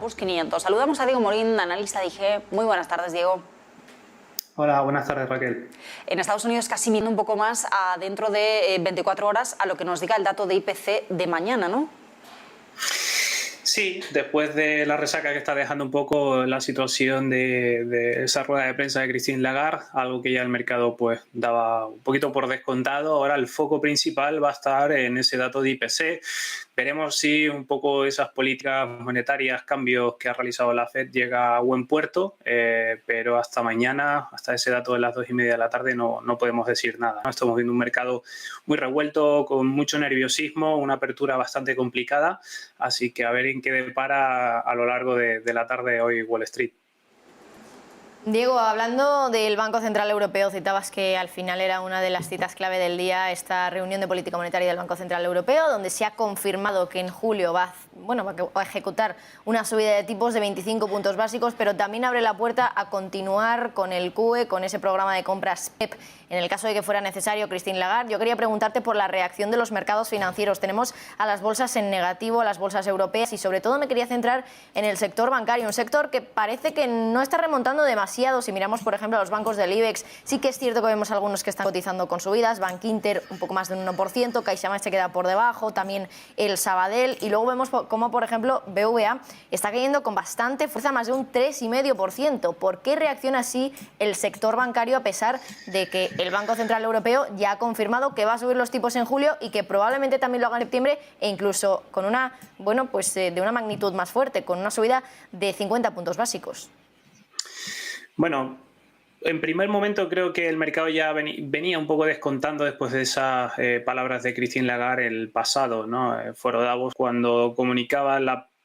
Airbus 500. Saludamos a Diego Morín, analista de IG. Muy buenas tardes, Diego. Hola, buenas tardes, Raquel. En Estados Unidos casi mirando un poco más a dentro de 24 horas a lo que nos diga el dato de IPC de mañana, ¿no? Sí, después de la resaca que está dejando un poco la situación de esa rueda de prensa de Christine Lagarde, algo que ya el mercado pues daba un poquito por descontado, ahora el foco principal va a estar en ese dato de IPC. Veremos si un poco esas políticas monetarias, cambios que ha realizado la Fed llega a buen puerto, pero hasta mañana, hasta ese dato de las 2:30 de la tarde no podemos decir nada, ¿no? Estamos viendo un mercado muy revuelto, con mucho nerviosismo, una apertura bastante complicada, así que a ver en qué depara a lo largo de la tarde hoy Wall Street. Diego, hablando del Banco Central Europeo, citabas que al final era una de las citas clave del día esta reunión de política monetaria del Banco Central Europeo, donde se ha confirmado que en julio va a ejecutar una subida de tipos de 25 puntos básicos, pero también abre la puerta a continuar con el QE, con ese programa de compras PEP, en el caso de que fuera necesario. Christine Lagarde, yo quería preguntarte por la reacción de los mercados financieros. Tenemos a las bolsas en negativo, a las bolsas europeas, y sobre todo me quería centrar en el sector bancario, un sector que parece que no está remontando demasiado. Si miramos, por ejemplo, a los bancos del IBEX, sí que es cierto que vemos algunos que están cotizando con subidas, Bankinter un poco más de un 1%, CaixaBank se queda por debajo, también el Sabadell, y luego vemos como, por ejemplo, BVA está cayendo con bastante fuerza, más de un 3,5%. ¿Por qué reacciona así el sector bancario a pesar de que el Banco Central Europeo ya ha confirmado que va a subir los tipos en julio y que probablemente también lo haga en septiembre, e incluso con una, de una magnitud más fuerte, con una subida de 50 puntos básicos? Bueno, en primer momento creo que el mercado ya venía un poco descontando después de esas palabras de Christine Lagarde el pasado, ¿no? Foro Davos, cuando comunicaba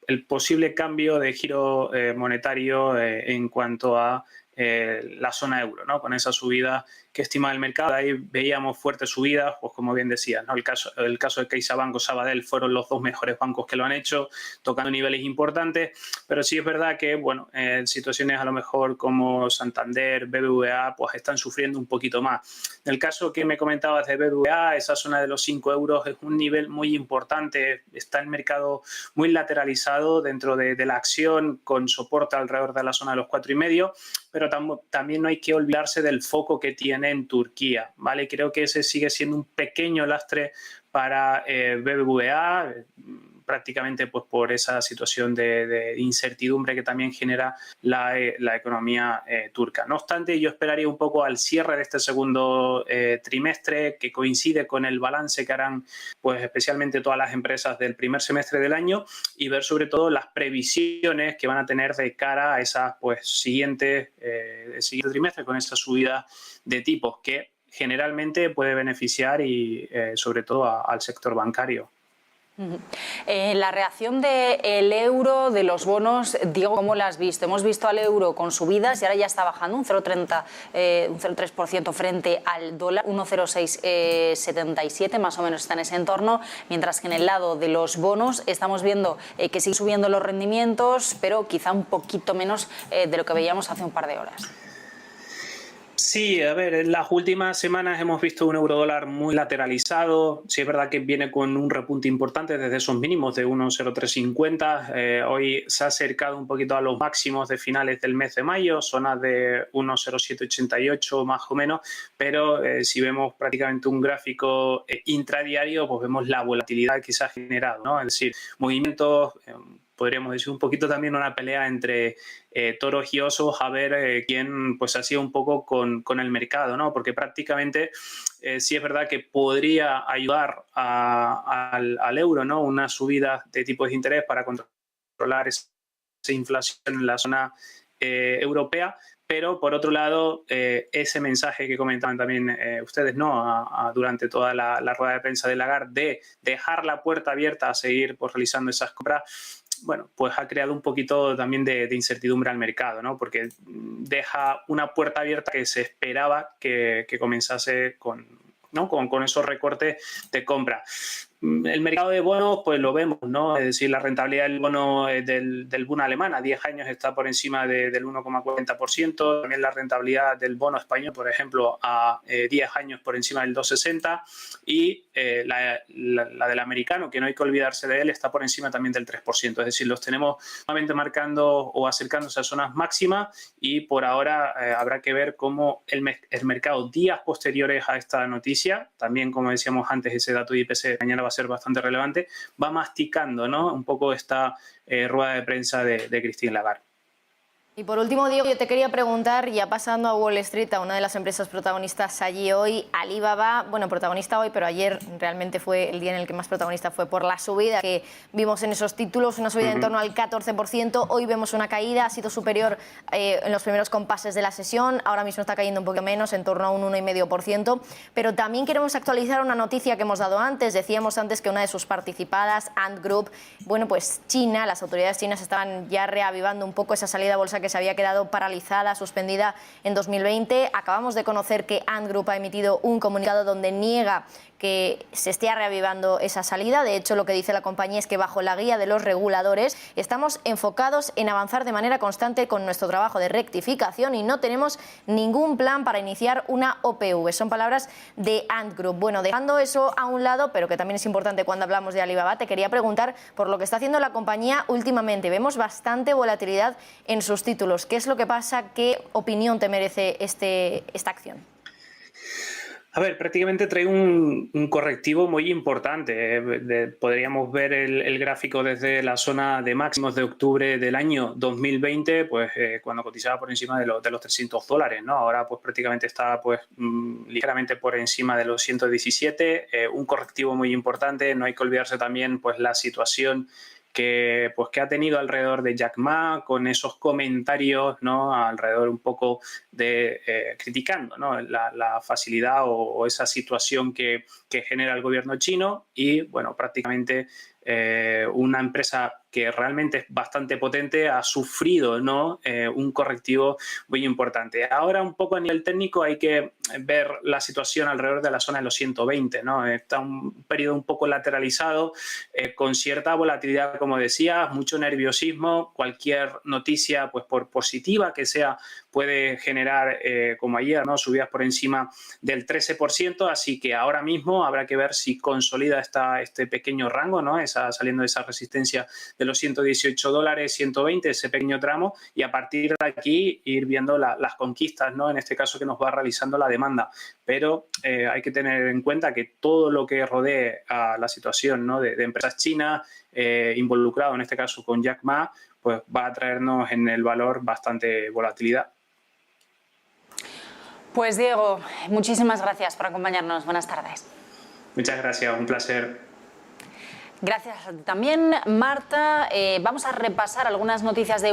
el posible cambio de giro monetario en cuanto a la zona euro, ¿no? Con esa subida que estima el mercado. Ahí veíamos fuertes subidas, pues como bien decía, ¿no? El caso de CaixaBank o Sabadell fueron los dos mejores bancos que lo han hecho, tocando niveles importantes, pero sí es verdad que, bueno, situaciones a lo mejor como Santander, BBVA, pues están sufriendo un poquito más. En el caso que me comentabas de BBVA, esa zona de los 5 euros es un nivel muy importante, está el mercado muy lateralizado dentro de la acción, con soporte alrededor de la zona de los 4,5, pero también no hay que olvidarse del foco que tiene en Turquía, ¿vale? Creo que ese sigue siendo un pequeño lastre para BBVA, prácticamente pues por esa situación de incertidumbre que también genera la economía turca. No obstante, yo esperaría un poco al cierre de este segundo trimestre, que coincide con el balance que harán pues especialmente todas las empresas del primer semestre del año, y ver sobre todo las previsiones que van a tener de cara a esas pues siguiente trimestre, con esa subida de tipos que generalmente puede beneficiar y sobre todo al sector bancario. La reacción del euro, de los bonos, Diego, ¿cómo la has visto? Hemos visto al euro con subidas y ahora ya está bajando un 0,3% frente al dólar, 1,0677 más o menos está en ese entorno, mientras que en el lado de los bonos estamos viendo que siguen subiendo los rendimientos, pero quizá un poquito menos de lo que veíamos hace un par de horas. Sí, a ver, en las últimas semanas hemos visto un eurodólar muy lateralizado. Sí es verdad que viene con un repunte importante desde esos mínimos de 1,0350. Hoy se ha acercado un poquito a los máximos de finales del mes de mayo, zonas de 1,0788 más o menos, pero si vemos prácticamente un gráfico intradiario, pues vemos la volatilidad que se ha generado, ¿no? Es decir, movimientos... podríamos decir un poquito también una pelea entre toros y osos, a ver quién pues ha sido un poco con el mercado, ¿no? Porque prácticamente sí es verdad que podría ayudar al euro, ¿no? Una subida de tipos de interés para controlar esa inflación en la zona europea. Pero, por otro lado, ese mensaje que comentaban también ustedes, ¿no? Durante toda la rueda de prensa de Lagarde, de dejar la puerta abierta a seguir pues, realizando esas compras, bueno, pues ha creado un poquito también de incertidumbre al mercado, ¿no? Porque deja una puerta abierta que se esperaba que comenzase con esos recortes de compra. el mercado de bonos, pues lo vemos, ¿no? Es decir, la rentabilidad del bono del Bund alemán a 10 años está por encima del 1,40%. También la rentabilidad del bono español, por ejemplo, a 10 años por encima del 2,60%. Y la del americano, que no hay que olvidarse de él, está por encima también del 3%. Es decir, los tenemos nuevamente marcando o acercándose a zonas máximas, y por ahora habrá que ver cómo el mercado días posteriores a esta noticia, también como decíamos antes, ese dato de IPC de mañana va a ser bastante relevante, va masticando, ¿no?, un poco esta rueda de prensa de Christine Lagarde. Y por último, Diego, yo te quería preguntar, ya pasando a Wall Street, a una de las empresas protagonistas allí hoy, Alibaba, bueno, protagonista hoy, pero ayer realmente fue el día en el que más protagonista fue por la subida que vimos en esos títulos, una subida en torno al 14%, hoy vemos una caída, ha sido superior en los primeros compases de la sesión, ahora mismo está cayendo un poco menos, en torno a un 1,5%, pero también queremos actualizar una noticia que hemos dado antes, decíamos antes que una de sus participadas, Ant Group, bueno, pues China, las autoridades chinas estaban ya reavivando un poco esa salida a bolsa que se había quedado paralizada, suspendida en 2020. Acabamos de conocer que Ant Group ha emitido un comunicado donde niega que se esté reavivando esa salida. De hecho, lo que dice la compañía es que bajo la guía de los reguladores estamos enfocados en avanzar de manera constante con nuestro trabajo de rectificación y no tenemos ningún plan para iniciar una OPV. Son palabras de Ant Group. Bueno, dejando eso a un lado, pero que también es importante cuando hablamos de Alibaba, te quería preguntar por lo que está haciendo la compañía últimamente. Vemos bastante volatilidad en sus títulos. ¿Qué es lo que pasa? ¿Qué opinión te merece esta acción? A ver, prácticamente trae un correctivo muy importante. Podríamos ver el gráfico desde la zona de máximos de octubre del año 2020, pues cuando cotizaba por encima de los $300, ¿no? Ahora pues prácticamente está pues ligeramente por encima de los 117, un correctivo muy importante. No hay que olvidarse también pues la situación que ha tenido alrededor de Jack Ma, con esos comentarios, ¿no?, alrededor un poco de criticando, ¿no?, la facilidad o esa situación que genera el gobierno chino. Y bueno, prácticamente una empresa que realmente es bastante potente ha sufrido, ¿no?, un correctivo muy importante. Ahora, un poco a nivel técnico, hay que ver la situación alrededor de la zona de los 120, ¿no? Está un periodo un poco lateralizado, con cierta volatilidad, como decía, mucho nerviosismo. Cualquier noticia, pues por positiva que sea, puede generar, como ayer, ¿no?, subidas por encima del 13%, así que ahora mismo habrá que ver si consolida este pequeño rango, ¿no?, saliendo de esa resistencia de los $118, 120, ese pequeño tramo, y a partir de aquí ir viendo las conquistas, ¿no?, en este caso que nos va realizando la demanda. Pero hay que tener en cuenta que todo lo que rodee a la situación, ¿no?, de empresas chinas involucrado en este caso con Jack Ma, pues va a traernos en el valor bastante volatilidad. Pues Diego, muchísimas gracias por acompañarnos. Buenas tardes. Muchas gracias, un placer. Gracias a ti también, Marta. Vamos a repasar algunas noticias de